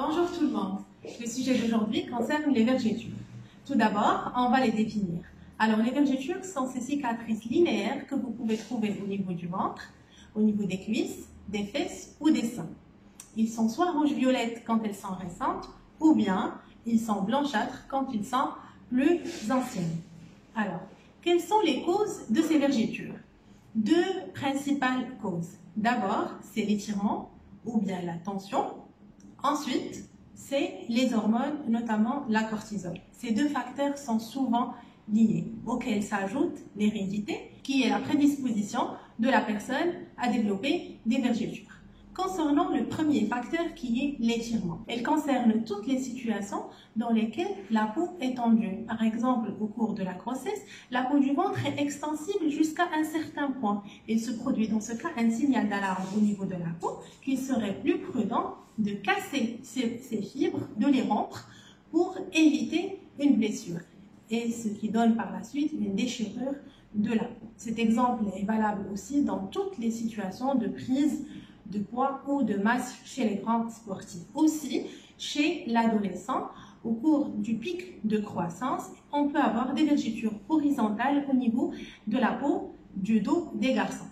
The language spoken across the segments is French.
Bonjour tout le monde. Le sujet d'aujourd'hui concerne les vergetures. Tout d'abord, on va les définir. Alors, les vergetures sont ces cicatrices linéaires que vous pouvez trouver au niveau du ventre, au niveau des cuisses, des fesses ou des seins. Ils sont soit rouge-violettes quand elles sont récentes, ou bien ils sont blanchâtres quand ils sont plus anciennes. Alors, quelles sont les causes de ces vergetures? Deux principales causes. D'abord, c'est l'étirement ou bien la tension. Ensuite, c'est les hormones, notamment la cortisol. Ces deux facteurs sont souvent liés, auxquels s'ajoute l'hérédité, qui est la prédisposition de la personne à développer des vergetures. Concernant le premier facteur qui est l'étirement, elle concerne toutes les situations dans lesquelles la peau est tendue. Par exemple, au cours de la grossesse, la peau du ventre est extensible jusqu'à un certain point. Il se produit dans ce cas un signal d'alarme au niveau de la peau qu'il serait plus prudent de casser ces fibres, de les rompre pour éviter une blessure. Et ce qui donne par la suite une déchirure de la peau. Cet exemple est valable aussi dans toutes les situations de prise de poids ou de masse chez les grands sportifs. Aussi, chez l'adolescent, au cours du pic de croissance, on peut avoir des vergetures horizontales au niveau de la peau du dos des garçons.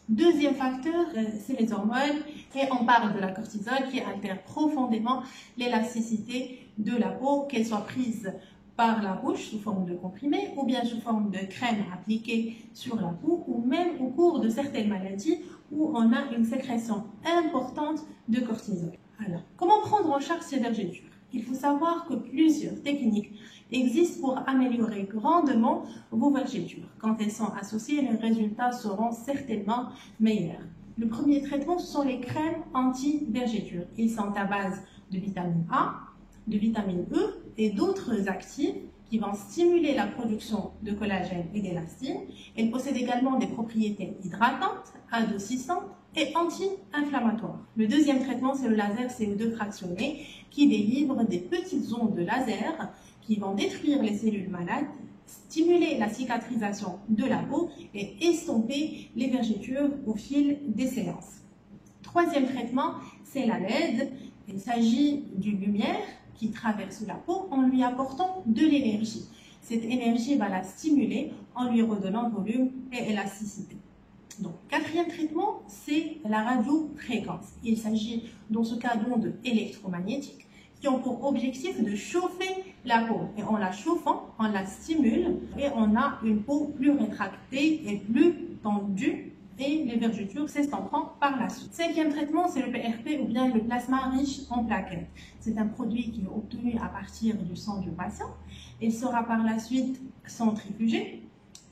Deuxième facteur, c'est les hormones et on parle de la cortisol qui altère profondément l'élasticité de la peau, qu'elle soit prise par la bouche sous forme de comprimé ou bien sous forme de crème appliquée sur la peau ou même au cours de certaines maladies où on a une sécrétion importante de cortisol. Alors, comment prendre en charge ces vergetures? Il faut savoir que plusieurs techniques existent pour améliorer grandement vos vergetures. Quand elles sont associées, les résultats seront certainement meilleurs. Le premier traitement, ce sont les crèmes anti-vergetures. Ils sont à base de vitamine A, de vitamine E et d'autres actifs qui vont stimuler la production de collagène et d'élastine. Elles possèdent également des propriétés hydratantes, adoucissantes et anti-inflammatoires. Le deuxième traitement, c'est le laser CO2 fractionné qui délivre des petites ondes de laser qui vont détruire les cellules malades, stimuler la cicatrisation de la peau et estomper les vergetures au fil des séances. Troisième traitement, c'est la LED. Il s'agit d'une lumière qui traverse la peau en lui apportant de l'énergie. Cette énergie va la stimuler en lui redonnant volume et élasticité. Donc, quatrième traitement, c'est la radiofréquence. Il s'agit dans ce cas d'ondes électromagnétiques qui ont pour objectif de chauffer la peau. Et en la chauffant, on la stimule et on a une peau plus rétractée et plus tendue et les vergetures s'estomperont par la suite. Cinquième traitement, c'est le PRP ou bien le plasma riche en plaquettes. C'est un produit qui est obtenu à partir du sang du patient. Il sera par la suite centrifugé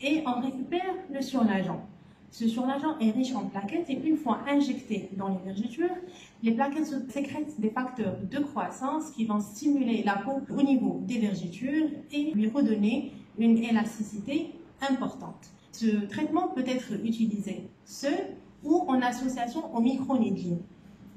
et on récupère le surnageant. Ce surnageant est riche en plaquettes et une fois injecté dans les vergetures, les plaquettes sécrètent des facteurs de croissance qui vont stimuler la peau au niveau des vergetures et lui redonner une élasticité importante. Ce traitement peut être utilisé seul ou en association au microneedling.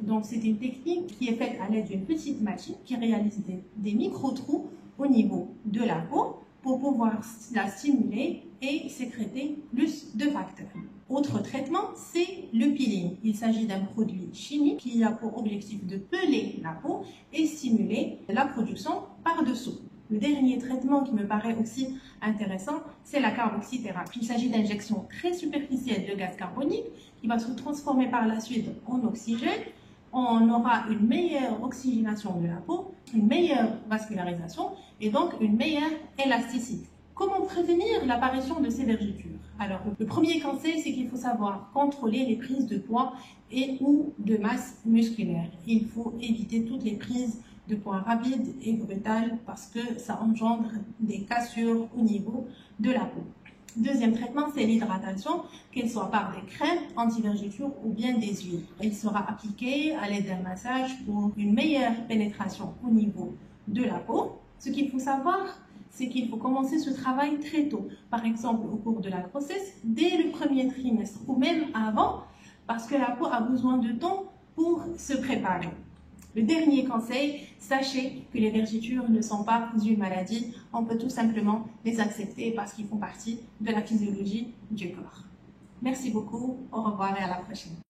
Donc, c'est une technique qui est faite à l'aide d'une petite machine qui réalise des micro-trous au niveau de la peau pour pouvoir la stimuler et sécréter plus de facteurs. Autre traitement, c'est le peeling. Il s'agit d'un produit chimique qui a pour objectif de peler la peau et stimuler la production par-dessous. Le dernier traitement qui me paraît aussi intéressant, c'est la carboxythérapie. Il s'agit d'injections très superficielles de gaz carbonique qui va se transformer par la suite en oxygène. On aura une meilleure oxygénation de la peau, une meilleure vascularisation et donc une meilleure élasticité. Comment prévenir l'apparition de ces vergetures? Alors, le premier conseil, c'est qu'il faut savoir contrôler les prises de poids et ou de masse musculaire. Il faut éviter toutes les prises de poids rapides et brutales parce que ça engendre des cassures au niveau de la peau. Deuxième traitement, c'est l'hydratation, qu'elle soit par des crèmes anti-vergetures ou bien des huiles. Elle sera appliquée à l'aide d'un massage pour une meilleure pénétration au niveau de la peau. Ce qu'il faut savoir, c'est qu'il faut commencer ce travail très tôt. Par exemple, au cours de la grossesse, dès le premier trimestre ou même avant, parce que la peau a besoin de temps pour se préparer. Le dernier conseil, sachez que les vergetures ne sont pas une maladie. On peut tout simplement les accepter parce qu'ils font partie de la physiologie du corps. Merci beaucoup, au revoir et à la prochaine.